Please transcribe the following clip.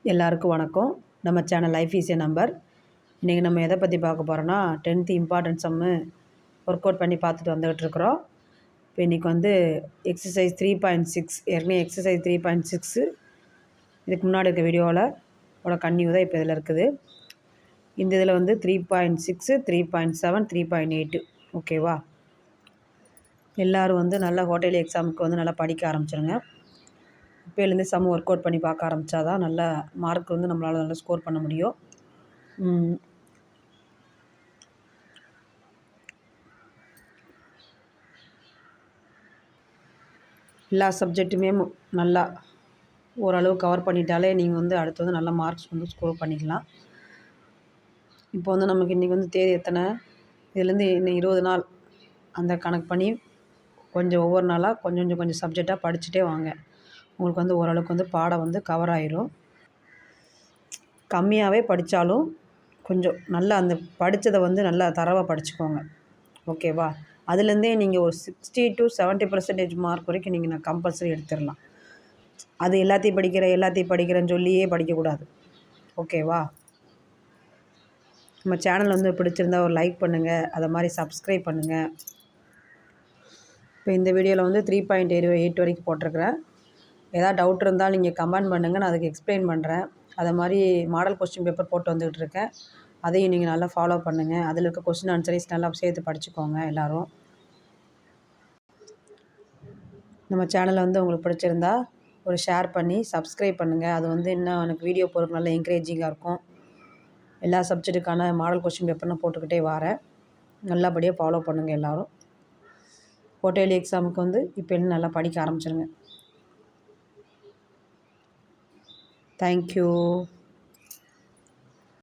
எல்லாருக்கும் வணக்கம். நம்ம சேனல் லைஃப் ஈஸியா நம்பர். இன்றைக்கி நம்ம எதை பற்றி பார்க்க போகிறோன்னா 10th இம்பார்ட்டன்ட் சம்மு ஒர்க் அவுட் பண்ணி பார்த்துட்டு வந்துகிட்டு இருக்கிறோம். இப்போ இன்றைக்கி வந்து எக்ஸசைஸ் 3.6 ஏற்கனவே எக்ஸசைஸ் 3.6 இதுக்கு முன்னாடி இருக்க வீடியோவில் கன்னியூ தான் இப்போ இதில் இருக்குது. இந்த இதில் வந்து 3.6 3.7 3.8 ஓகேவா. எல்லோரும் வந்து நல்லா ஹோட்டல் எக்ஸாமுக்கு வந்து நல்லா படிக்க ஆரம்பிச்சிருங்க. இப்போலேருந்து சம் ஒர்க் அவுட் பண்ணி பார்க்க ஆரம்பித்தா தான் நல்ல மார்க் வந்து நம்மளால் நல்லா ஸ்கோர் பண்ண முடியும். எல்லா சப்ஜெக்ட்டுமே நல்லா ஓரளவு கவர் பண்ணிட்டாலே நீங்கள் வந்து அடுத்து வந்து நல்ல மார்க்ஸ் வந்து ஸ்கோர் பண்ணிக்கலாம். இப்போ வந்து நமக்கு இன்றைக்கி வந்து தேதி எத்தனை, இதுலேருந்து இன்னும் 20 நாள் அந்த கணக்கு பண்ணி கொஞ்சம் ஒவ்வொரு நாளாக கொஞ்சம் சப்ஜெக்டாக படிச்சுட்டே வாங்க. உங்களுக்கு வந்து ஓரளவுக்கு வந்து பாடம் வந்து கவர் ஆயிரும். கம்மியாகவே படித்தாலும் கொஞ்சம் நல்லா அந்த படித்ததை வந்து நல்லா தரவாக படிச்சுக்கோங்க ஓகேவா. அதுலேருந்தே நீங்கள் ஒரு 60 to 70% மார்க் வரைக்கும் நீங்கள் நான் கம்பல்சரி எடுத்துடலாம். அது எல்லாத்தையும் படிக்கிறேன்னு சொல்லியே படிக்கக்கூடாது ஓகேவா. நம்ம சேனல் வந்து பிடிச்சிருந்தா ஒரு லைக் பண்ணுங்கள், அதை மாதிரி சப்ஸ்கிரைப் பண்ணுங்கள். இப்போ இந்த வீடியோவில் வந்து 3.8 வரைக்கும் போட்டிருக்கிறேன். ஏதாவது டவுட் இருந்தால் நீங்கள் கமெண்ட் பண்ணுங்கள், நான் அதுக்கு எக்ஸ்பிளைன் பண்ணுறேன். அதை மாதிரி மாடல் கொஸ்டின் பேப்பர் போட்டு வந்துக்கிட்டு இருக்கேன், அதையும் நீங்கள் நல்லா ஃபாலோ பண்ணுங்கள். அதில் இருக்க கொஸ்டின் ஆன்சரைஸ் நல்லா சேர்த்து படிச்சுக்கோங்க எல்லோரும். நம்ம சேனலை வந்து உங்களுக்கு பிடிச்சிருந்தா ஒரு ஷேர் பண்ணி சப்ஸ்கிரைப் பண்ணுங்கள். அது வந்து இன்னும் எனக்கு வீடியோ போடுறது நல்லா என்கரேஜிங்காக இருக்கும். எல்லா சப்ஜெக்ட்டுக்கான மாடல் கொஸ்டின் பேப்பர் நான் போட்டுக்கிட்டே வரேன். நல்லபடியாக ஃபாலோ பண்ணுங்கள் எல்லோரும். குவார்ட்டர்லி எக்ஸாமுக்கு வந்து இப்போ இன்னும் நல்லா படிக்க ஆரம்பிச்சிருங்க. Thank you.